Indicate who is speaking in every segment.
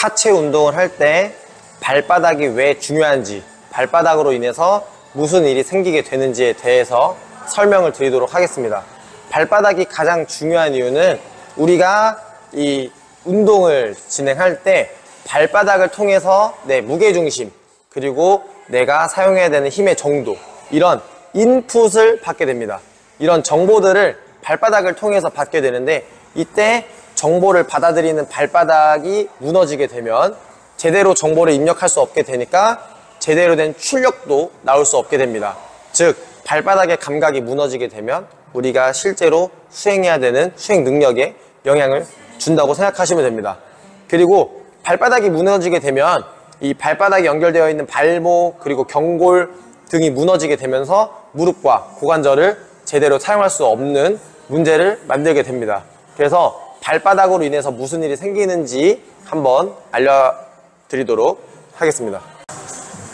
Speaker 1: 하체 운동을 할 때 발바닥이 왜 중요한지, 발바닥으로 인해서 무슨 일이 생기게 되는지에 대해서 설명을 드리도록 하겠습니다. 발바닥이 가장 중요한 이유는 우리가 이 운동을 진행할 때 발바닥을 통해서 내 무게중심, 그리고 내가 사용해야 되는 힘의 정도, 이런 인풋을 받게 됩니다. 이런 정보들을 발바닥을 통해서 받게 되는데, 이때 정보를 받아들이는 발바닥이 무너지게 되면 제대로 정보를 입력할 수 없게 되니까 제대로 된 출력도 나올 수 없게 됩니다. 즉 발바닥의 감각이 무너지게 되면 우리가 실제로 수행해야 되는 수행 능력에 영향을 준다고 생각하시면 됩니다. 그리고 발바닥이 무너지게 되면 이 발바닥이 연결되어 있는 발목, 그리고 경골 등이 무너지게 되면서 무릎과 고관절을 제대로 사용할 수 없는 문제를 만들게 됩니다. 그래서 발바닥으로 인해서 무슨 일이 생기는지 한번 알려드리도록 하겠습니다.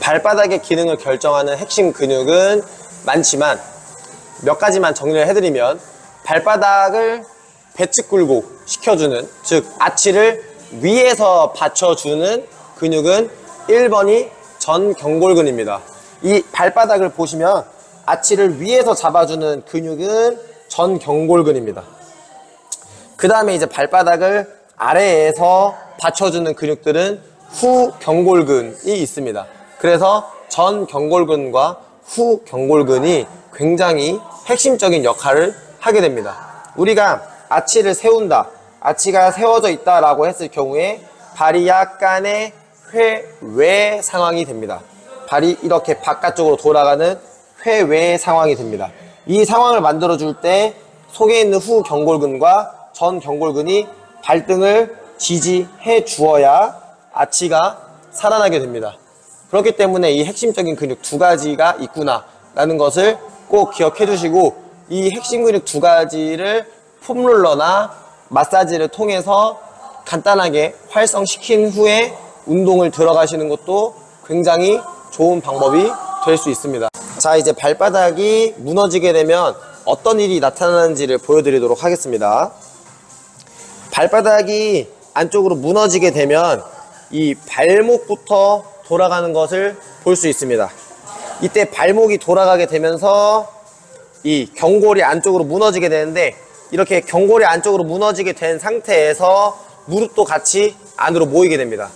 Speaker 1: 발바닥의 기능을 결정하는 핵심 근육은 많지만 몇 가지만 정리를 해드리면, 발바닥을 배측 굴곡 시켜주는, 즉 아치를 위에서 받쳐주는 근육은 1번이 전경골근입니다. 이 발바닥을 보시면 아치를 위에서 잡아주는 근육은 전경골근입니다. 그 다음에 이제 발바닥을 아래에서 받쳐주는 근육들은 후경골근이 있습니다. 그래서 전경골근과 후경골근이 굉장히 핵심적인 역할을 하게 됩니다. 우리가 아치를 세운다, 아치가 세워져 있다라고 했을 경우에 발이 약간의 회외 상황이 됩니다. 발이 이렇게 바깥쪽으로 돌아가는 회외 상황이 됩니다. 이 상황을 만들어줄 때 속에 있는 후경골근과 전경골근이 발등을 지지해 주어야 아치가 살아나게 됩니다. 그렇기 때문에 이 핵심적인 근육 두 가지가 있구나 라는 것을 꼭 기억해 주시고, 이 핵심 근육 두 가지를 폼롤러나 마사지를 통해서 간단하게 활성시킨 후에 운동을 들어가시는 것도 굉장히 좋은 방법이 될 수 있습니다. 자, 이제 발바닥이 무너지게 되면 어떤 일이 나타나는지를 보여드리도록 하겠습니다. 발바닥이 안쪽으로 무너지게 되면 이 발목부터 돌아가는 것을 볼 수 있습니다. 이때 발목이 돌아가게 되면서 이 경골이 안쪽으로 무너지게 되는데, 이렇게 경골이 안쪽으로 무너지게 된 상태에서 무릎도 같이 안으로 모이게 됩니다.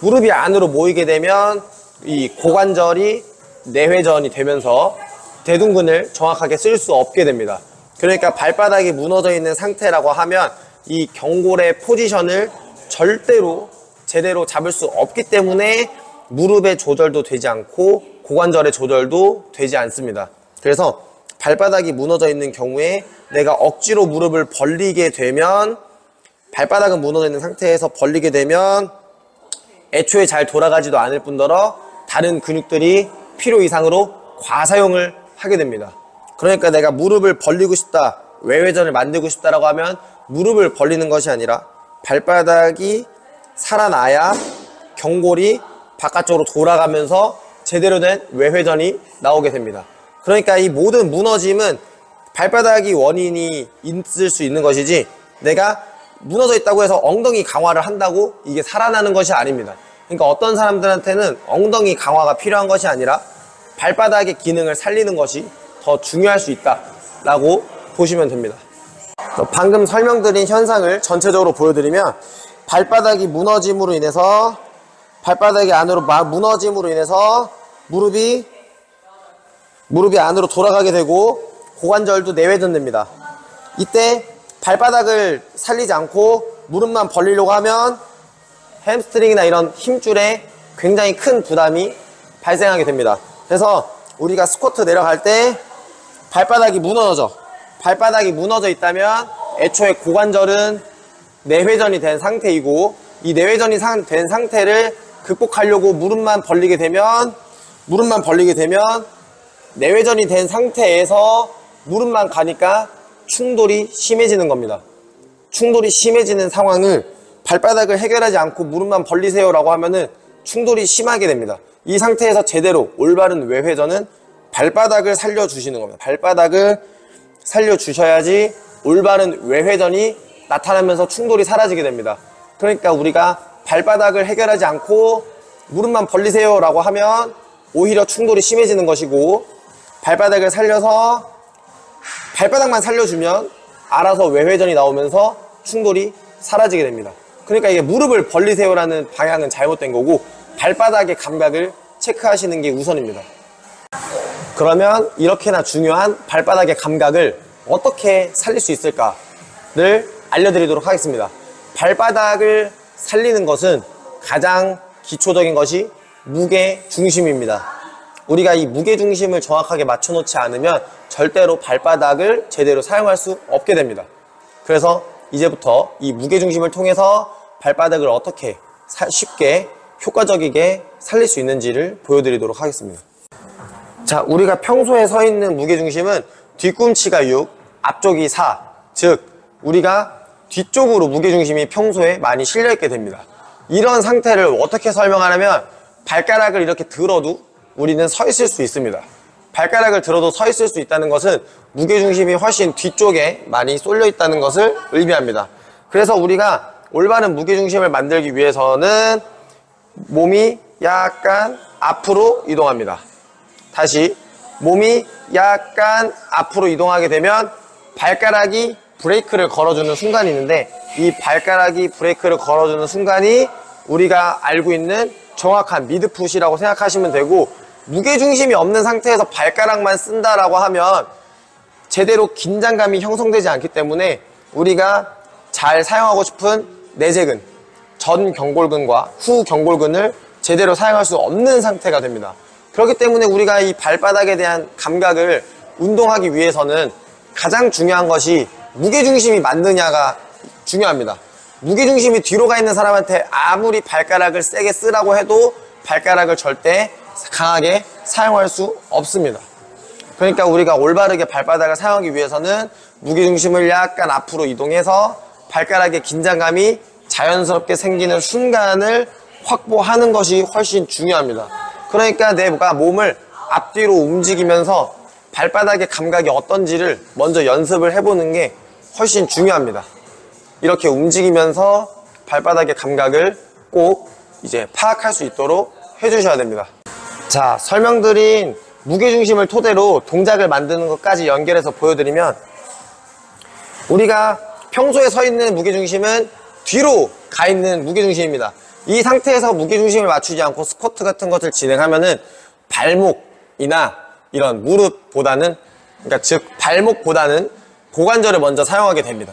Speaker 1: 무릎이 안으로 모이게 되면 이 고관절이 내회전이 되면서 대둔근을 정확하게 쓸 수 없게 됩니다. 그러니까 발바닥이 무너져 있는 상태라고 하면 이 경골의 포지션을 절대로 제대로 잡을 수 없기 때문에 무릎의 조절도 되지 않고 고관절의 조절도 되지 않습니다. 그래서 발바닥이 무너져 있는 경우에 내가 억지로 무릎을 벌리게 되면, 발바닥은 무너져 있는 상태에서 벌리게 되면 애초에 잘 돌아가지도 않을 뿐더러 다른 근육들이 필요 이상으로 과사용을 하게 됩니다. 그러니까 내가 무릎을 벌리고 싶다, 외회전을 만들고 싶다라고 하면 무릎을 벌리는 것이 아니라 발바닥이 살아나야 경골이 바깥쪽으로 돌아가면서 제대로 된 외회전이 나오게 됩니다. 그러니까 이 모든 무너짐은 발바닥이 원인이 있을 수 있는 것이지, 내가 무너져 있다고 해서 엉덩이 강화를 한다고 이게 살아나는 것이 아닙니다. 그러니까 어떤 사람들한테는 엉덩이 강화가 필요한 것이 아니라 발바닥의 기능을 살리는 것이 더 중요할 수 있다라고 보시면 됩니다. 방금 설명드린 현상을 전체적으로 보여드리면, 발바닥이 무너짐으로 인해서, 발바닥이 안으로 무너짐으로 인해서 무릎이 안으로 돌아가게 되고 고관절도 내회전됩니다. 이때 발바닥을 살리지 않고 무릎만 벌리려고 하면 햄스트링이나 이런 힘줄에 굉장히 큰 부담이 발생하게 됩니다. 그래서 우리가 스쿼트 내려갈 때 발바닥이 무너져 있다면 애초에 고관절은 내회전이 된 상태이고, 이 내회전이 된 상태를 극복하려고 무릎만 벌리게 되면 내회전이 된 상태에서 무릎만 가니까 충돌이 심해지는 겁니다. 충돌이 심해지는 상황을 발바닥을 해결하지 않고 무릎만 벌리세요 라고 하면은 충돌이 심하게 됩니다. 이 상태에서 제대로 올바른 외회전은 발바닥을 살려주시는 겁니다. 발바닥을 살려주셔야지 올바른 외회전이 나타나면서 충돌이 사라지게 됩니다. 그러니까 우리가 발바닥을 해결하지 않고 무릎만 벌리세요 라고 하면 오히려 충돌이 심해지는 것이고, 발바닥을 살려서 발바닥만 살려주면 알아서 외회전이 나오면서 충돌이 사라지게 됩니다. 그러니까 이게 무릎을 벌리세요라는 방향은 잘못된 거고, 발바닥의 감각을 체크하시는 게 우선입니다. 그러면 이렇게나 중요한 발바닥의 감각을 어떻게 살릴 수 있을까를 알려드리도록 하겠습니다. 발바닥을 살리는 것은 가장 기초적인 것이 무게 중심입니다. 우리가 이 무게 중심을 정확하게 맞춰 놓지 않으면 절대로 발바닥을 제대로 사용할 수 없게 됩니다. 그래서 이제부터 이 무게 중심을 통해서 발바닥을 어떻게 쉽게 효과적이게 살릴 수 있는지를 보여드리도록 하겠습니다. 자, 우리가 평소에 서 있는 무게 중심은 뒤꿈치가 6, 앞쪽이 4, 즉 우리가 뒤쪽으로 무게 중심이 평소에 많이 실려 있게 됩니다. 이런 상태를 어떻게 설명하냐면, 발가락을 이렇게 들어도 우리는 서 있을 수 있습니다. 발가락을 들어도 서 있을 수 있다는 것은 무게중심이 훨씬 뒤쪽에 많이 쏠려 있다는 것을 의미합니다. 그래서 우리가 올바른 무게중심을 만들기 위해서는 몸이 약간 앞으로 이동합니다. 다시 몸이 약간 앞으로 이동하게 되면 발가락이 브레이크를 걸어주는 순간이 있는데, 이 발가락이 브레이크를 걸어주는 순간이 우리가 알고 있는 정확한 미드풋이라고 생각하시면 되고, 무게중심이 없는 상태에서 발가락만 쓴다라고 하면 제대로 긴장감이 형성되지 않기 때문에 우리가 잘 사용하고 싶은 내재근, 전 경골근과 후 경골근을 제대로 사용할 수 없는 상태가 됩니다. 그렇기 때문에 우리가 이 발바닥에 대한 감각을 운동하기 위해서는 가장 중요한 것이 무게중심이 맞느냐가 중요합니다. 무게중심이 뒤로 가 있는 사람한테 아무리 발가락을 세게 쓰라고 해도 발가락을 절대 강하게 사용할 수 없습니다. 그러니까 우리가 올바르게 발바닥을 사용하기 위해서는 무게중심을 약간 앞으로 이동해서 발가락의 긴장감이 자연스럽게 생기는 순간을 확보하는 것이 훨씬 중요합니다. 그러니까 내가 몸을 앞뒤로 움직이면서 발바닥의 감각이 어떤지를 먼저 연습을 해보는 게 훨씬 중요합니다. 이렇게 움직이면서 발바닥의 감각을 꼭 이제 파악할 수 있도록 해주셔야 됩니다. 자, 설명드린 무게중심을 토대로 동작을 만드는 것까지 연결해서 보여드리면, 우리가 평소에 서 있는 무게중심은 뒤로 가 있는 무게중심입니다. 이 상태에서 무게중심을 맞추지 않고 스쿼트 같은 것을 진행하면은 발목이나 이런 무릎보다는, 그러니까 즉 발목보다는 고관절을 먼저 사용하게 됩니다.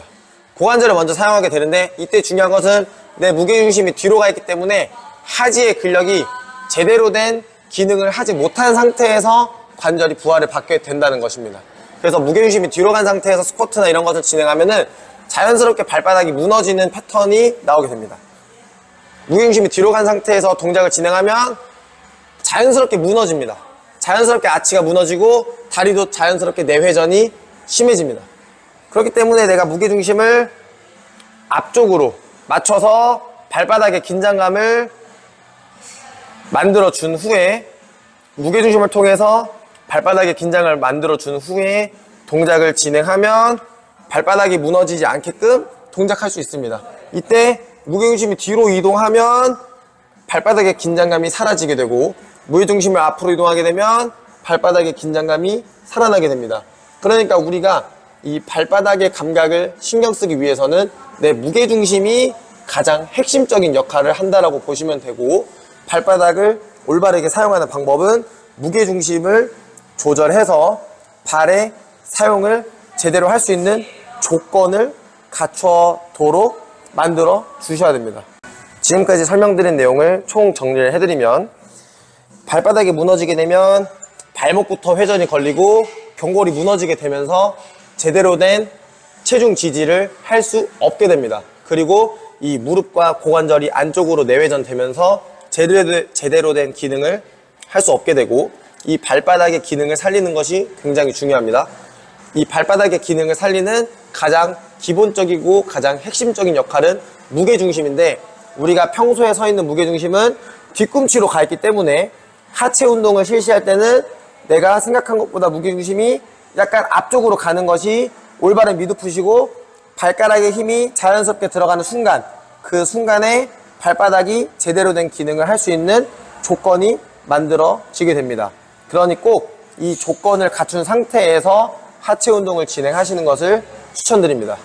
Speaker 1: 고관절을 먼저 사용하게 되는데, 이때 중요한 것은 내 무게중심이 뒤로 가 있기 때문에 하지의 근력이 제대로 된 기능을 하지 못한 상태에서 관절이 부하를 받게 된다는 것입니다. 그래서 무게중심이 뒤로 간 상태에서 스쿼트나 이런 것을 진행하면은 자연스럽게 발바닥이 무너지는 패턴이 나오게 됩니다. 무게중심이 뒤로 간 상태에서 동작을 진행하면 자연스럽게 무너집니다. 자연스럽게 아치가 무너지고 다리도 자연스럽게 내회전이 심해집니다. 그렇기 때문에 내가 무게중심을 앞쪽으로 맞춰서 발바닥의 긴장감을 만들어 준 후에, 무게중심을 통해서 발바닥의 긴장을 만들어 준 후에 동작을 진행하면 발바닥이 무너지지 않게끔 동작할 수 있습니다. 이때 무게중심이 뒤로 이동하면 발바닥의 긴장감이 사라지게 되고, 무게중심을 앞으로 이동하게 되면 발바닥의 긴장감이 살아나게 됩니다. 그러니까 우리가 이 발바닥의 감각을 신경 쓰기 위해서는 내 무게중심이 가장 핵심적인 역할을 한다라고 보시면 되고, 발바닥을 올바르게 사용하는 방법은 무게중심을 조절해서 발의 사용을 제대로 할 수 있는 조건을 갖춰도록 만들어 주셔야 됩니다. 지금까지 설명드린 내용을 총 정리를 해드리면, 발바닥이 무너지게 되면 발목부터 회전이 걸리고 경골이 무너지게 되면서 제대로 된 체중 지지를 할 수 없게 됩니다. 그리고 이 무릎과 고관절이 안쪽으로 내회전 되면서 제대로 된 기능을 할 수 없게 되고, 이 발바닥의 기능을 살리는 것이 굉장히 중요합니다. 이 발바닥의 기능을 살리는 가장 기본적이고 가장 핵심적인 역할은 무게중심인데, 우리가 평소에 서 있는 무게중심은 뒤꿈치로 가 있기 때문에 하체 운동을 실시할 때는 내가 생각한 것보다 무게중심이 약간 앞쪽으로 가는 것이 올바른 미드풋이고, 발가락의 힘이 자연스럽게 들어가는 순간, 그 순간에 발바닥이 제대로 된 기능을 할 수 있는 조건이 만들어지게 됩니다. 그러니 꼭 이 조건을 갖춘 상태에서 하체 운동을 진행하시는 것을 추천드립니다.